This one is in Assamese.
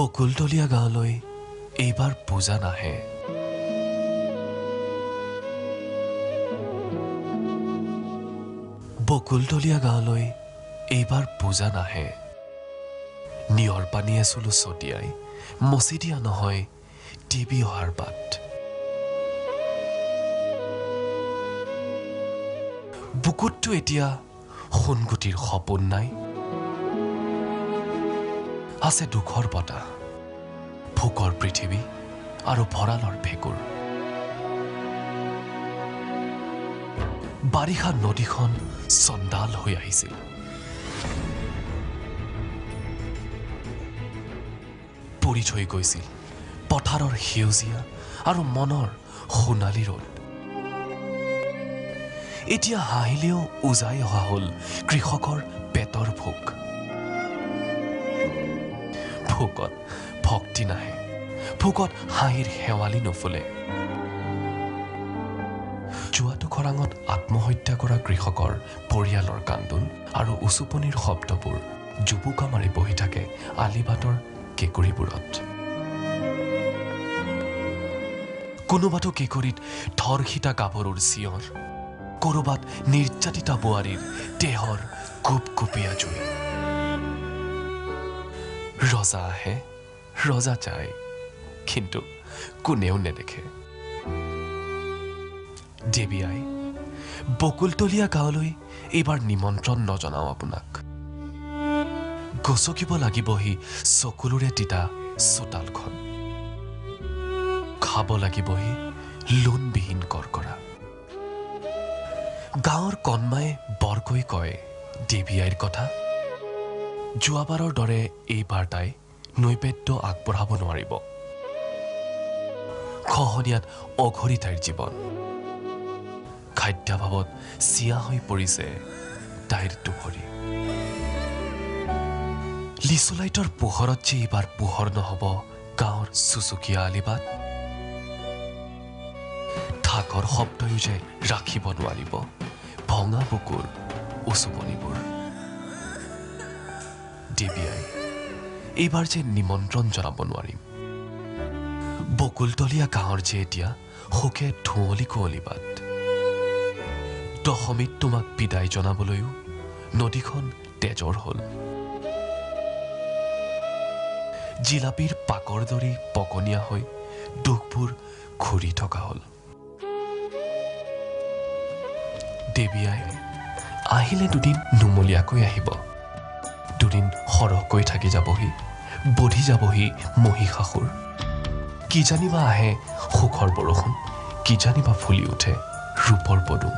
বকুলতলীয়া গাঁৱলৈ এইবাৰ পূজা নাহে। বকুলতলীয়া গাঁৱলৈ এইবাৰ পূজা নাহে। নিয়ৰ পানীয়ে চুলো ছটিয়াই মচি দিয়া নহয় টিবি অহাৰ বাট। বুকুতটো এতিয়া সোণগুটিৰ সপোন নাই, আছে দুখৰ বতাহ, ভোকৰ পৃথিৱী আৰু ভঁৰালৰ ভেঁকুৰ। বাৰিষা নদীখন চণ্ডাল হৈ আহিছিল। পৰি থৈ গৈছিল পথাৰৰ সেউজীয়া আৰু মনৰ সোণালী ৰ'দ। এতিয়া হাঁহিলেও উজাই অহা হ'ল কৃষকৰ পেটৰ ভোক। ভোকত ভক্তি নাহে, ভোকত হাঁহিৰ শেৱালি নুফুলে। যোৱাটো খৰাঙত আত্মহত্যা কৰা কৃষকৰ পৰিয়ালৰ কান্দোন আৰু উচুপনিৰ শব্দবোৰ জুপুকা মাৰি বহি থাকে আলিবাটৰ কেঁকুৰিবোৰত। কোনোবাটো কেঁকুৰিত ধৰ্ষিতা গাভৰুৰ চিঞৰ, ক'ৰবাত নিৰ্যাতিতা বোৱাৰীৰ দেহৰ কুপকুপীয়া জুই। ৰজা আহে, ৰজা যায়, কিন্তু কোনেও নেদেখে। দেৱী আই, বকুলতলীয়া গাঁৱলৈ এইবাৰ নিমন্ত্ৰণ নজনাও আপোনাক। গচকিব লাগিবহি চকুলোৰে তিতা চোতালখন, খাব লাগিবহি লোণবিহীন কৰকৰা। গাঁৱৰ কণমায়ে বৰকৈ কয় দেৱী আইৰ কথা। যোৱাবাৰৰ দৰে এইবাৰ তাই নৈবেদ্য আগবঢ়াব নোৱাৰিব। খহনীয়াত অঘৰী তাইৰ জীৱন। খাদ্যাভাৱত চিয়া হৈ পৰিছে তাইৰ দুভৰি। লিচুলাইটৰ পোহৰত যে এইবাৰ পোহৰ নহ'ব গাঁৱৰ চুচুকীয়া আলিবাট। ঢাকৰ শব্দয়ো যে ৰাখিব নোৱাৰিব ভঙা বুকুৰ উচুপনিবোৰ। দেৱী আই, এইবাৰ যে নিমন্ত্ৰণ জনাব নোৱাৰিম। বকুলতলীয়া গাঁৱৰ যে এতিয়া শোকে ধুঁৱলি কুঁৱলী বাট। দশমীত তোমাক বিদায় জনাবলৈও নদীখন তেজৰ হ'ল। জিলাপীৰ পাকৰ দৰি পকনীয়া হৈ দুখবোৰ ঘূৰি থকা হ'ল। দেৱী আই, আহিলে দুদিন নুমলীয়াকৈ আহিব, দুদিন সৰহকৈ থাকি যাবহি, বধি যাবহি মহিষাসুৰ। কি জানিবা আহে সুখৰ বৰষুণ, কি জানিবা ফুলি উঠে ৰূপৰ পদুম।